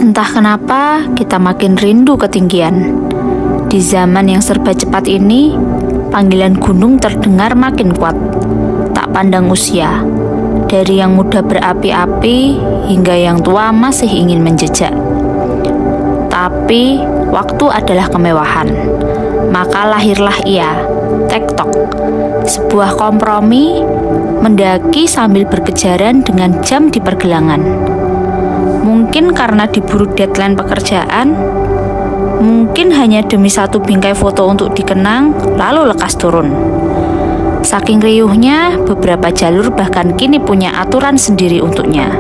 Entah kenapa kita makin rindu ketinggian. Di zaman yang serba cepat ini, panggilan gunung terdengar makin kuat. Tak pandang usia, dari yang muda berapi-api hingga yang tua masih ingin menjejak. Tapi waktu adalah kemewahan. Maka lahirlah ia, TikTok, sebuah kompromi mendaki sambil berkejaran dengan jam di pergelangan. Mungkin karena diburu deadline pekerjaan, mungkin hanya demi satu bingkai foto untuk dikenang, lalu lekas turun. Saking riuhnya, beberapa jalur bahkan kini punya aturan sendiri untuknya.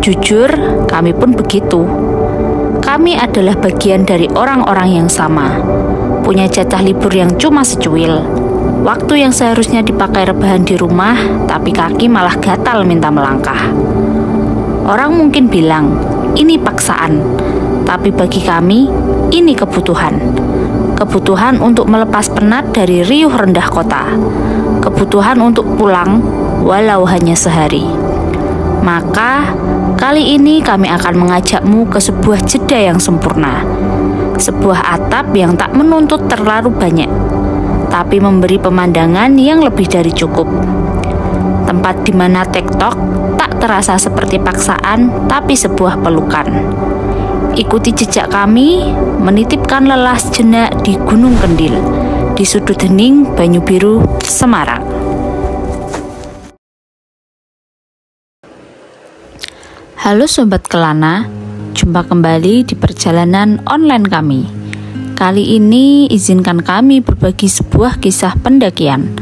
Jujur, kami pun begitu. Kami adalah bagian dari orang-orang yang sama, punya jatah libur yang cuma secuil, waktu yang seharusnya dipakai rebahan di rumah, tapi kaki malah gatal minta melangkah. Orang mungkin bilang, ini paksaan, tapi bagi kami, ini kebutuhan. Kebutuhan untuk melepas penat dari riuh rendah kota. Kebutuhan untuk pulang, walau hanya sehari. Maka, kali ini kami akan mengajakmu ke sebuah jeda yang sempurna. Sebuah atap yang tak menuntut terlalu banyak, tapi memberi pemandangan yang lebih dari cukup. Tempat di mana TikTok tak terasa seperti paksaan, tapi sebuah pelukan. Ikuti jejak kami, menitipkan lelah sejenak di Gunung Kendil, di sudut hening Banyu Biru, Semarang. Halo Sobat Kelana, jumpa kembali di perjalanan online kami. Kali ini izinkan kami berbagi sebuah kisah pendakian.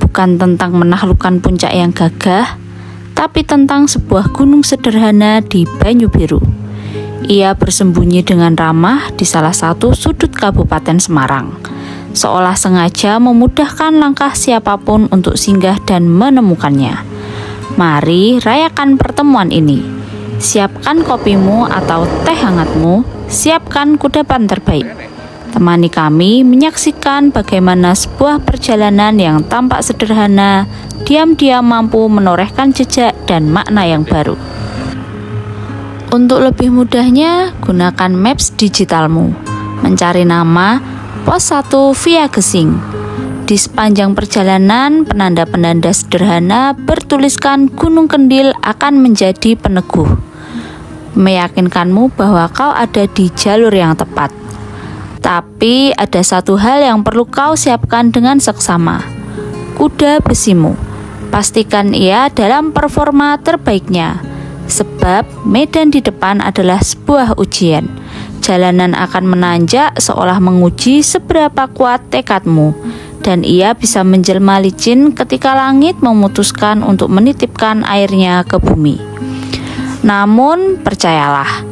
Bukan tentang menaklukkan puncak yang gagah, tapi tentang sebuah gunung sederhana di Banyu Biru. Ia bersembunyi dengan ramah di salah satu sudut Kabupaten Semarang, seolah sengaja memudahkan langkah siapapun untuk singgah dan menemukannya. Mari rayakan pertemuan ini. Siapkan kopimu atau teh hangatmu, siapkan kudapan terbaik. Temani kami menyaksikan bagaimana sebuah perjalanan yang tampak sederhana, diam-diam mampu menorehkan jejak dan makna yang baru. Untuk lebih mudahnya, gunakan maps digitalmu. Mencari nama Pos 1 via Gesing. Di sepanjang perjalanan, penanda-penanda sederhana bertuliskan Gunung Kendil akan menjadi peneguh, meyakinkanmu bahwa kau ada di jalur yang tepat. Tapi ada satu hal yang perlu kau siapkan dengan seksama. Kuda besimu. Pastikan ia dalam performa terbaiknya, sebab medan di depan adalah sebuah ujian. Jalanan akan menanjak seolah menguji seberapa kuat tekadmu, dan ia bisa menjelma licin ketika langit memutuskan untuk menitipkan airnya ke bumi. Namun percayalah,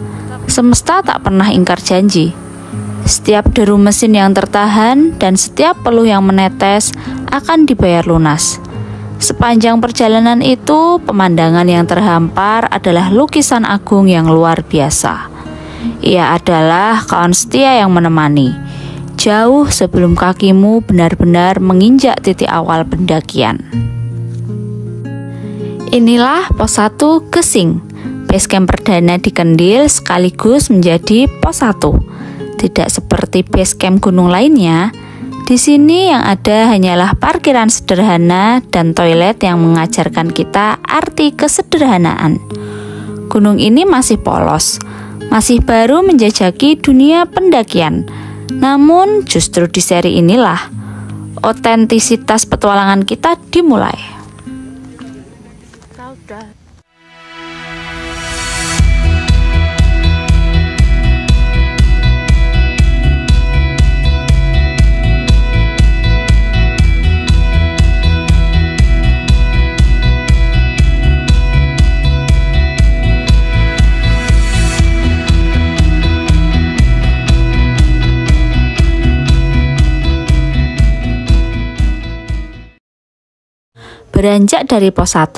semesta tak pernah ingkar janji. Setiap deru mesin yang tertahan dan setiap peluh yang menetes akan dibayar lunas. Sepanjang perjalanan itu, pemandangan yang terhampar adalah lukisan agung yang luar biasa. Ia adalah kawan setia yang menemani, jauh sebelum kakimu benar-benar menginjak titik awal pendakian. Inilah Pos 1 Gesing, basecamp perdana di Kendil sekaligus menjadi Pos 1. Tidak seperti basecamp gunung lainnya, di sini yang ada hanyalah parkiran sederhana dan toilet yang mengajarkan kita arti kesederhanaan. Gunung ini masih polos, masih baru menjajaki dunia pendakian. Namun justru di seri inilah otentisitas petualangan kita dimulai. Beranjak dari Pos 1,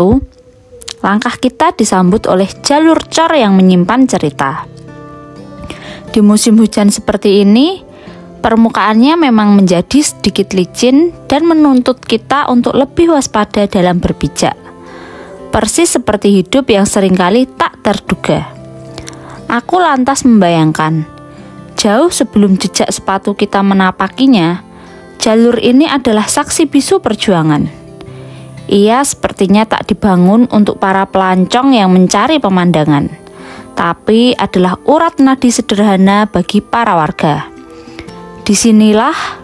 langkah kita disambut oleh jalur cor yang menyimpan cerita. Di musim hujan seperti ini, permukaannya memang menjadi sedikit licin dan menuntut kita untuk lebih waspada dalam berpijak. Persis seperti hidup yang seringkali tak terduga. Aku lantas membayangkan, jauh sebelum jejak sepatu kita menapakinya, jalur ini adalah saksi bisu perjuangan. Ia sepertinya tak dibangun untuk para pelancong yang mencari pemandangan, tapi adalah urat nadi sederhana bagi para warga. Disinilah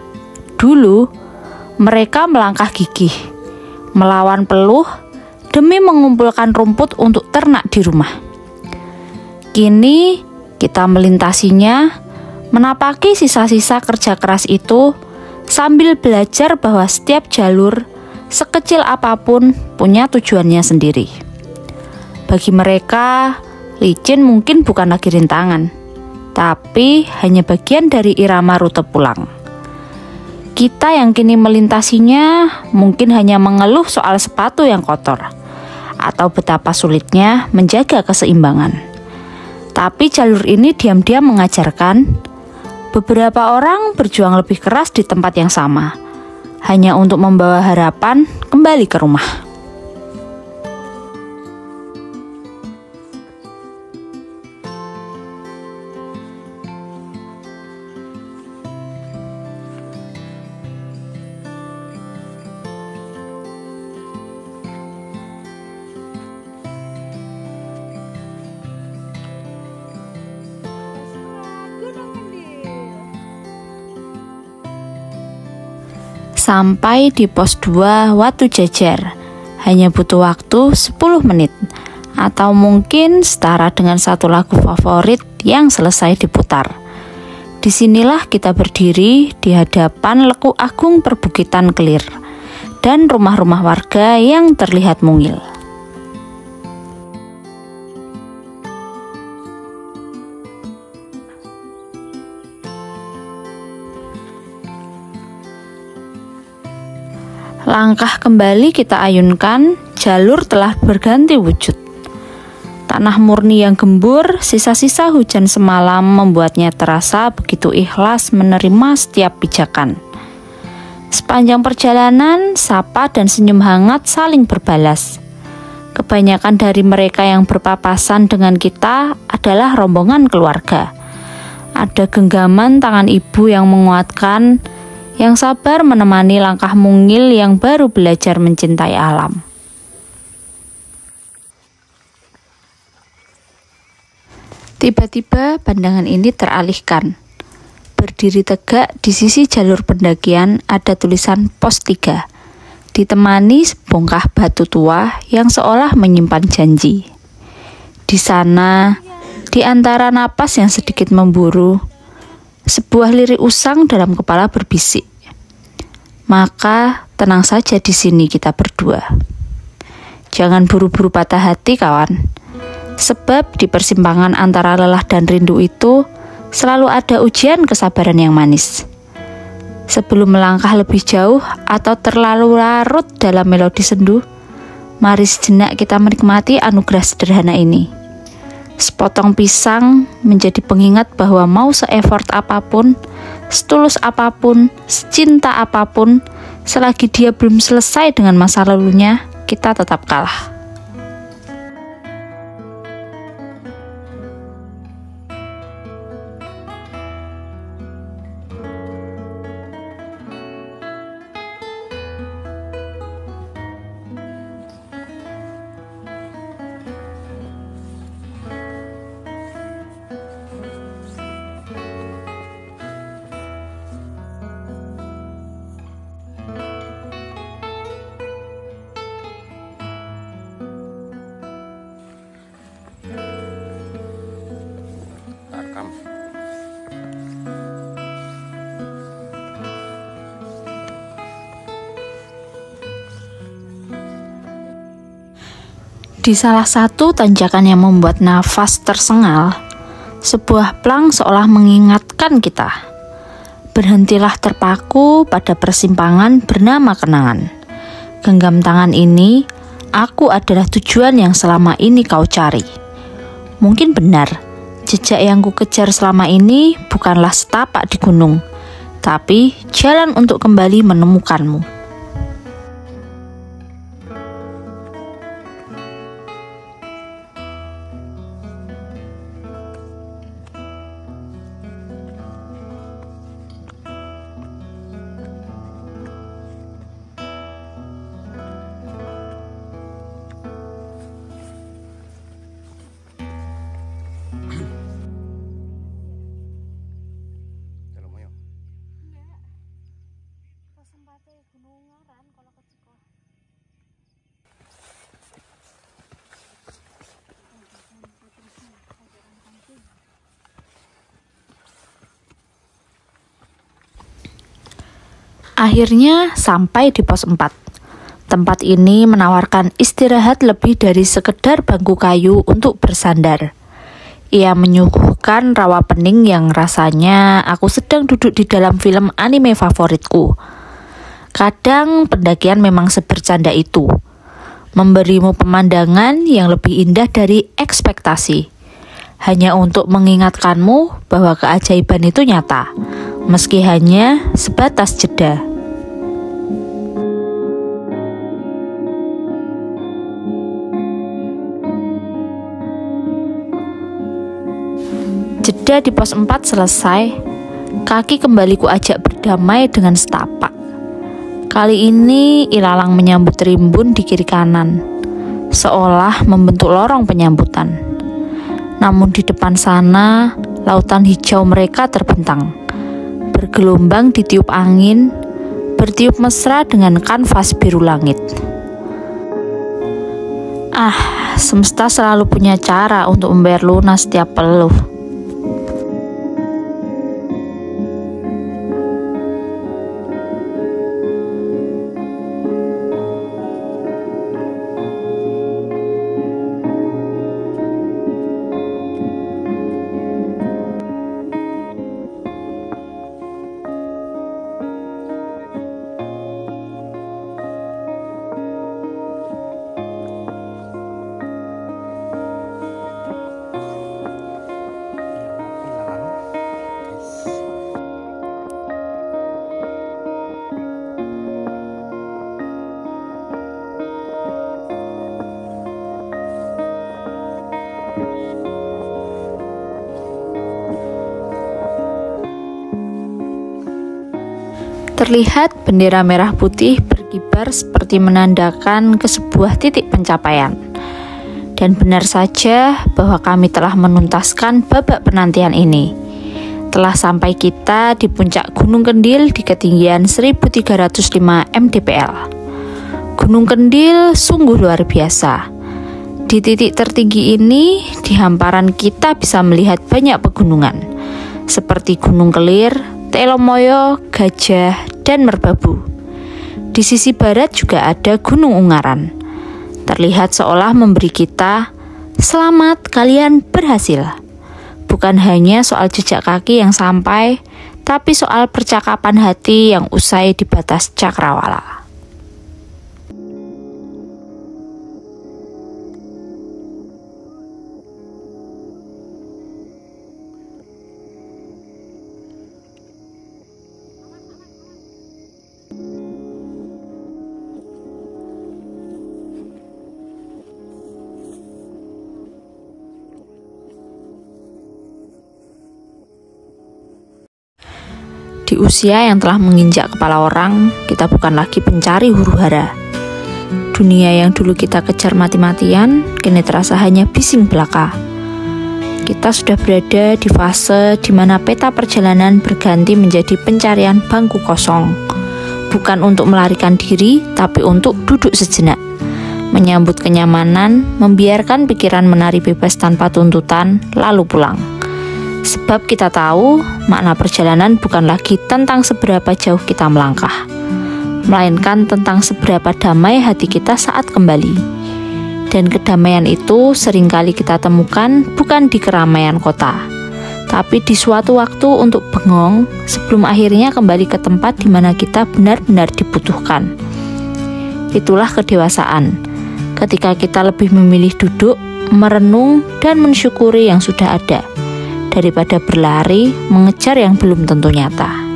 dulu mereka melangkah gigih, melawan peluh demi mengumpulkan rumput untuk ternak di rumah. Kini kita melintasinya, menapaki sisa-sisa kerja keras itu sambil belajar bahwa setiap jalur, sekecil apapun, punya tujuannya sendiri. Bagi mereka, licin mungkin bukan lagi rintangan, tapi hanya bagian dari irama rute pulang. Kita yang kini melintasinya mungkin hanya mengeluh soal sepatu yang kotor, atau betapa sulitnya menjaga keseimbangan. Tapi jalur ini diam-diam mengajarkan beberapa orang berjuang lebih keras di tempat yang sama, hanya untuk membawa harapan kembali ke rumah. Sampai di pos 2 Watu Jajar, hanya butuh waktu 10 menit, atau mungkin setara dengan satu lagu favorit yang selesai diputar. Disinilah kita berdiri di hadapan Leku Agung Perbukitan Kelir, dan rumah-rumah warga yang terlihat mungil. Langkah kembali kita ayunkan, jalur telah berganti wujud. Tanah murni yang gembur, sisa-sisa hujan semalam membuatnya terasa begitu ikhlas menerima setiap pijakan. Sepanjang perjalanan, sapa dan senyum hangat saling berbalas. Kebanyakan dari mereka yang berpapasan dengan kita adalah rombongan keluarga. Ada genggaman tangan ibu yang menguatkan, yang sabar menemani langkah mungil yang baru belajar mencintai alam. Tiba-tiba pandangan ini teralihkan. Berdiri tegak di sisi jalur pendakian ada tulisan pos 3, ditemani sebongkah batu tua yang seolah menyimpan janji. Di sana, di antara napas yang sedikit memburu, sebuah lirik usang dalam kepala berbisik. Maka tenang saja di sini kita berdua. Jangan buru-buru patah hati, kawan. Sebab di persimpangan antara lelah dan rindu itu selalu ada ujian kesabaran yang manis. Sebelum melangkah lebih jauh atau terlalu larut dalam melodi sendu, mari sejenak kita menikmati anugerah sederhana ini. Sepotong pisang menjadi pengingat bahwa mau se-effort apapun, setulus apapun, secinta apapun, selagi dia belum selesai dengan masa lalunya, kita tetap kalah. Di salah satu tanjakan yang membuat nafas tersengal, sebuah plang seolah mengingatkan kita. Berhentilah terpaku pada persimpangan bernama kenangan. Genggam tangan ini, aku adalah tujuan yang selama ini kau cari. Mungkin benar, jejak yang ku kejar selama ini bukanlah setapak di gunung, tapi jalan untuk kembali menemukanmu. Akhirnya sampai di pos 4. Tempat ini menawarkan istirahat lebih dari sekedar bangku kayu untuk bersandar. Ia menyuguhkan rawa pening yang rasanya aku sedang duduk di dalam film anime favoritku. Kadang pendakian memang sebercanda itu, memberimu pemandangan yang lebih indah dari ekspektasi, hanya untuk mengingatkanmu bahwa keajaiban itu nyata, meski hanya sebatas jeda. Jeda di pos 4 selesai, kaki kembali kuajak berdamai dengan setapak. Kali ini ilalang menyambut rimbun di kiri kanan, seolah membentuk lorong penyambutan. Namun di depan sana, lautan hijau mereka terbentang, bergelombang ditiup angin, bertiup mesra dengan kanvas biru langit. Semesta selalu punya cara untuk membayar lunas setiap peluh. Terlihat bendera merah putih berkibar seperti menandakan ke sebuah titik pencapaian. Dan benar saja bahwa kami telah menuntaskan babak penantian ini. Telah sampai kita di puncak Gunung Kendil di ketinggian 1305 mdpl. Gunung Kendil sungguh luar biasa. Di titik tertinggi ini, di hamparan kita bisa melihat banyak pegunungan, seperti Gunung Kelir, Telomoyo, Gajah, dan Merbabu. Di sisi barat juga ada Gunung Ungaran. Terlihat seolah memberi kita, "Selamat, kalian berhasil." Bukan hanya soal jejak kaki yang sampai, tapi soal percakapan hati yang usai di batas cakrawala. Di usia yang telah menginjak kepala orang, kita bukan lagi pencari huru-hara. Dunia yang dulu kita kejar mati-matian, kini terasa hanya bising belaka. Kita sudah berada di fase di mana peta perjalanan berganti menjadi pencarian bangku kosong. Bukan untuk melarikan diri, tapi untuk duduk sejenak, menyambut kenyamanan, membiarkan pikiran menari bebas tanpa tuntutan, lalu pulang. Sebab kita tahu, makna perjalanan bukan lagi tentang seberapa jauh kita melangkah, melainkan tentang seberapa damai hati kita saat kembali. Dan kedamaian itu seringkali kita temukan bukan di keramaian kota, tapi di suatu waktu untuk bengong sebelum akhirnya kembali ke tempat di mana kita benar-benar dibutuhkan. Itulah kedewasaan, ketika kita lebih memilih duduk, merenung, dan mensyukuri yang sudah ada, daripada berlari mengejar yang belum tentu nyata.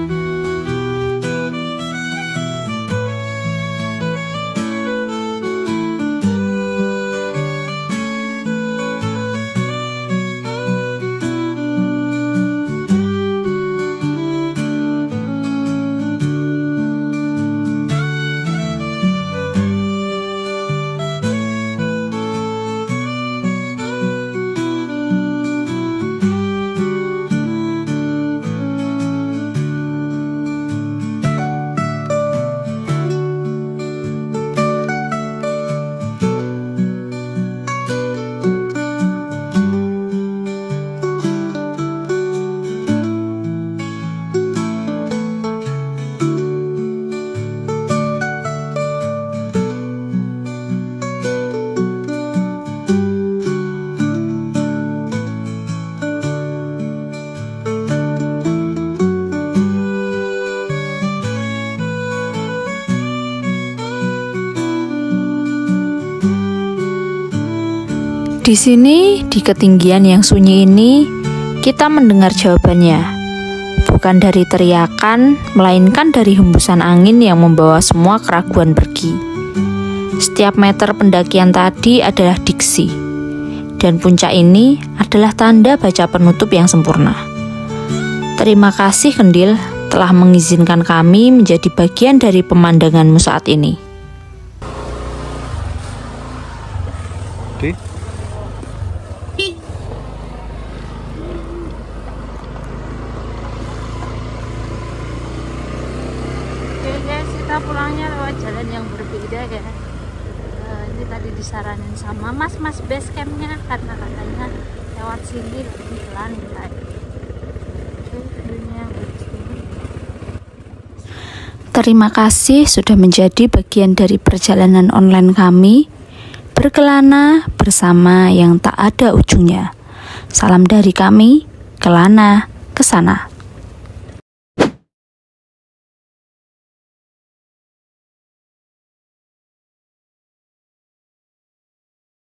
Di sini, di ketinggian yang sunyi ini, kita mendengar jawabannya. Bukan dari teriakan, melainkan dari hembusan angin yang membawa semua keraguan pergi. Setiap meter pendakian tadi adalah diksi, dan puncak ini adalah tanda baca penutup yang sempurna. Terima kasih Kendil telah mengizinkan kami menjadi bagian dari pemandanganmu saat ini. Oke. Guys, kita pulangnya lewat jalan yang berbeda ya. Ini tadi disaranin sama mas base campnya karena katanya lewat sini lebih lantai. Terima kasih sudah menjadi bagian dari perjalanan online kami, berkelana bersama yang tak ada ujungnya. Salam dari kami, kelana kesana.